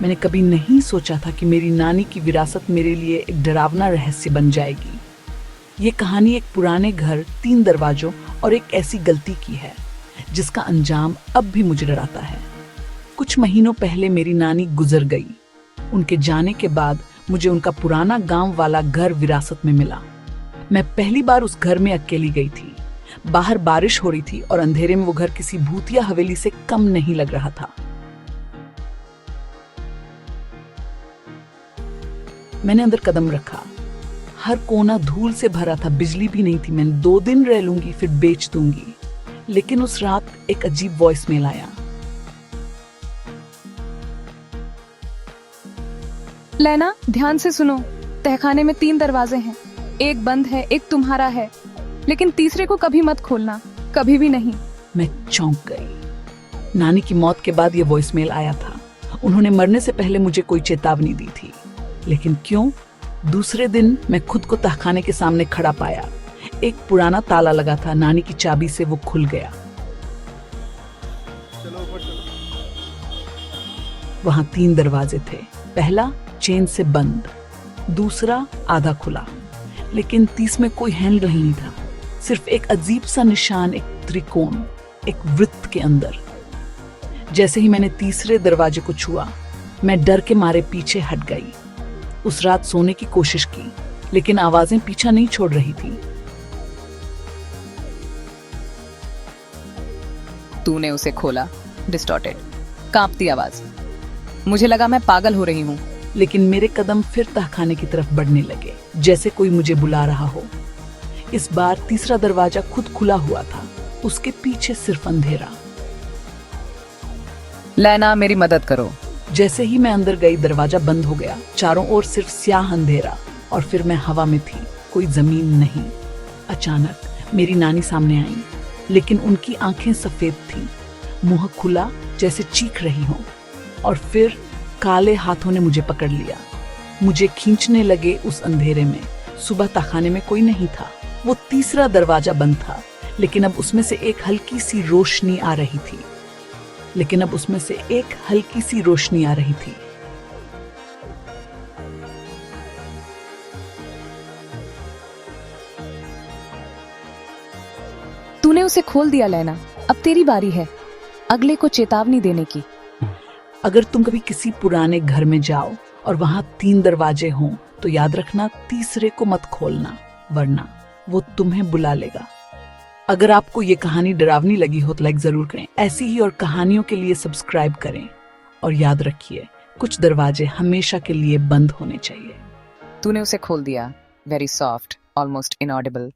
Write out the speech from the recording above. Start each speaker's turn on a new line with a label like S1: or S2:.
S1: मैंने कभी नहीं सोचा था कि मेरी नानी की विरासत मेरे लिए एक डरावना रहस्य बन जाएगी। ये कहानी एक पुराने घर, 3 दरवाजों और एक ऐसी गलती की है जिसका अंजाम अब भी मुझे डराता है। कुछ महीनों पहले मेरी नानी गुजर गई। उनके जाने के बाद मुझे उनका पुराना गांव वाला घर विरासत में मिला। मैं पहली बार उस घर में अकेली गई थी। बाहर बारिश हो रही थी और अंधेरे में वो घर किसी भूतिया हवेली से कम नहीं लग रहा था। मैंने अंदर कदम रखा। हर कोना धूल से भरा था, बिजली भी नहीं थी। मैं 2 दिन रह लूंगी फिर बेच दूंगी। लेकिन उस रात एक अजीब वॉइस मेल आया।
S2: लेना, ध्यान से सुनो। तहखाने में 3 दरवाजे हैं, एक बंद है, एक तुम्हारा है, लेकिन तीसरे को कभी मत खोलना, कभी भी नहीं।
S1: मैं चौंक गई। नानी की मौत के बाद यह वॉइसमेल आया था। उन्होंने मरने से पहले मुझे कोई चेतावनी दी थी, लेकिन क्यों? दूसरे दिन मैं खुद को तहखाने के सामने खड़ा पाया। एक पुराना ताला लगा था, नानी की चाबी से वो खुल गया। वहां 3 दरवाजे थे। पहला चेन से बंद, दूसरा आधा खुला, लेकिन तीसरे में कोई हैंडल नहीं था। सिर्फ एक अजीब सा निशान, एक त्रिकोण, एक वृत्त के अंदर। जैसे ही मैंने तीसरे दरवाजे को छुआ, मैं डर के मारे पीछे हट गई। उस रात सोने की कोशिश की, लेकिन आवाजें पीछा नहीं छोड़ रही थी।
S2: तूने उसे खोला। डिस्टॉर्टेड, कांपती आवाज। मुझे लगा मैं पागल हो रही हूँ।
S1: लेकिन मेरे कदम फिर तहखाने की तरफ बढ़ने लगे, जैसे कोई मुझे बुला रहा हो। इस बार तीसरा दरवाजा खुद खुला हुआ था, उसके पीछे सिर्फ अंधेरा।
S2: लेना, मेरी मदद करो।
S1: जैसे ही मैं अंदर गई, दरवाजा बंद हो गया। चारों ओर सिर्फ स्याह अंधेरा, और फिर मैं हवा में थी, कोई जमीन नहीं। अचानक मेरी नानी सामने आई, लेकिन उनकी आंखें सफेद थी, मुंह खुला जैसे चीख रही हो। और फिर काले हाथों ने मुझे पकड़ लिया, मुझे खींचने लगे उस अंधेरे में। सुबह तहखाने में कोई नहीं था। वो तीसरा दरवाजा बंद था, लेकिन अब उसमें से एक हल्की सी रोशनी आ रही थी।
S2: तूने उसे खोल दिया लेना, अब तेरी बारी है अगले को चेतावनी देने की।
S1: अगर तुम कभी किसी पुराने घर में जाओ और वहां 3 दरवाजे हों, तो याद रखना तीसरे को मत खोलना, वरना वो तुम्हें बुला लेगा। अगर आपको ये कहानी डरावनी लगी हो तो लाइक जरूर करें। ऐसी ही और कहानियों के लिए सब्सक्राइब करें। और याद रखिए, कुछ दरवाजे हमेशा के लिए बंद होने चाहिए।
S2: तूने उसे खोल दिया। Very soft, almost inaudible.